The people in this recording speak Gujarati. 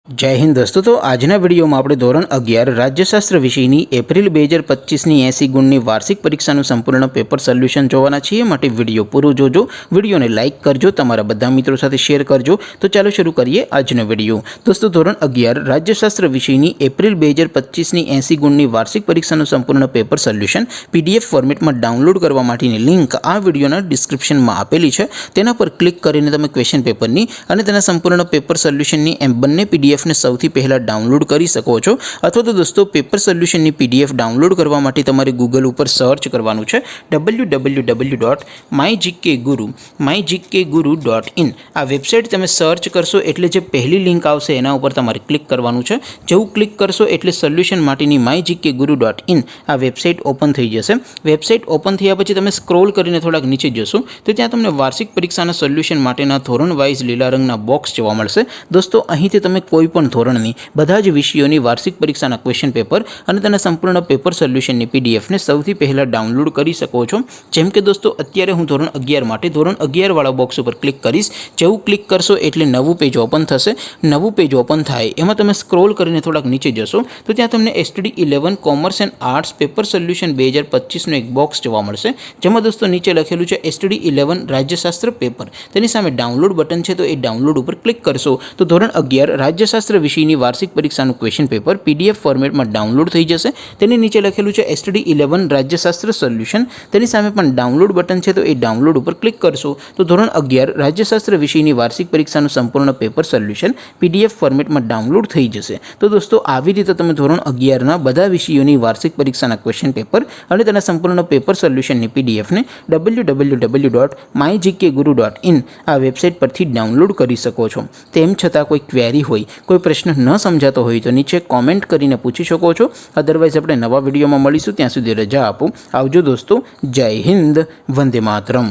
जय हिंद दोस्तों। तो आजना विडियो में આપણે ધોરણ 11 રાજ્યશાસ્ત્ર વિષયની એપ્રિલ 2025ની 80 ગુણની વાર્ષિક પરીક્ષાનું સંપૂર્ણ પેપર સોલ્યુશન જોવાના છીએ। માટે વિડિયો પૂરો જોજો, વિડિયોને લાઈક કરજો, તમારા બધા મિત્રો સાથે શેર કરજો। તો ચાલો શરૂ કરીએ આજનો વિડિયો। દોસ્તો ધોરણ 11 રાજ્યશાસ્ત્ર વિષયની એપ્રિલ 2025ની 80 ગુણની વાર્ષિક પરીક્ષાનું સંપૂર્ણ પેપર સોલ્યુશન પીડીએફ ફોર્મેટમાં ડાઉનલોડ કરવા માટેની લિંક આ વિડિયોના ડિસ્ક્રિપ્શનમાં આપેલી છે। તેના પર ક્લિક કરીને તમે ક્વેશ્ચન પેપરની અને તેના સંપૂર્ણ પેપર સોલ્યુશનની એમ બંને પીડીએફ ने સૌથી પહેલા ડાઉનલોડ કરી શકો છો। અથવા તો દોસ્તો પેપર સોલ્યુશનની પીડીએફ ડાઉનલોડ કરવા માટે તમારે ગૂગલ ઉપર સર્ચ કરવાનું છે www.mygkguru.in। આ વેબસાઇટ તમે સર્ચ કરશો એટલે જે પહેલી લિંક આવશે એના ઉપર તમારે ક્લિક કરવાનું છે। જેવું ક્લિક કરશો એટલે સોલ્યુશન માટેની mygkguru.in આ વેબસાઇટ ઓપન થઈ જશે। વેબસાઇટ ઓપન થયા પછી તમે સ્ક્રોલ કરીને થોડાક નીચે જશો તો ત્યાં તમને વાર્ષિક પરીક્ષાના સોલ્યુશન માટેના ધોરણ વાઇઝ લીલા રંગના બોક્સ જોવા મળશે। દોસ્તો અહીંથી તમે कोईपण धोरणनी बधा ज विषयोनी वार्षिक परीक्षाना क्वेश्चन पेपर अने तेना संपूर्ण पेपर सोल्यूशननी पीडीएफ ने सौथी पहला डाउनलॉड करी शको छो। जेम के दोस्तों अत्यारे हूँ धोरण 11 माटे धोरण 11 वाळा बॉक्स पर क्लिक करीश। जेवुं क्लिक करशो एटले नवुं पेज ओपन थशे। नवुं पेज ओपन थाय एमां तमे स्क्रोल करीने थोड़ाक नीचे जशो तो त्यां तमने STD 11 commerce and arts paper solution 2025 नो एक बॉक्स जोवा मळशे। जेमां दोस्तों नीचे लखेलुं छे एसटीडी 11 राज्यशास्त्र पेपर। तेनी सामे डाउनलॉड बटन छे तो ए डाउनलॉड पर क्लिक करशो तो धोरण 11 राज्यशास्त्र विषयनी वार्षिक परीक्षाનું क्वेश्चन पेपर पीडीएफ फॉर्मेटમાં ડાઉનલોડ થઈ જશે। તેની નીચે લખેલું છે એસટીડી 11 રાજ્યશાસ્ત્ર સોલ્યુશન। તેની સામે પણ ડાઉનલોડ બટન છે તો એ ડાઉનલોડ ઉપર ક્લિક કરશો તો ધોરણ 11 રાજ્યશાસ્ત્ર વિષયની વાર્ષિક પરીક્ષાનું સંપૂર્ણ પેપર સોલ્યુશન પીડીએફ ફોર્મેટમાં ડાઉનલોડ થઈ જશે। તો દોસ્તો આવી રીતે તમે ધોરણ 11 ના બધા વિષયોની વાર્ષિક પરીક્ષાના ક્વેશ્ચન પેપર અને તેના સંપૂર્ણ પેપર સોલ્યુશનની પીડીએફ ને www.mygkguru.in આ વેબસાઇટ પરથી ડાઉનલોડ કરી શકો છો। તેમ છતાં કોઈ ક્વેરી હોય, कोई प्रश्न न समझातो होय तो नीचे कॉमेंट करीने पूछी शको छो। अदरवाइज अपने नवा विडियो में मळीशुं, त्यां सुधी रजा आपो। आवजो दोस्तों। जय हिंद, वंदे मातरम।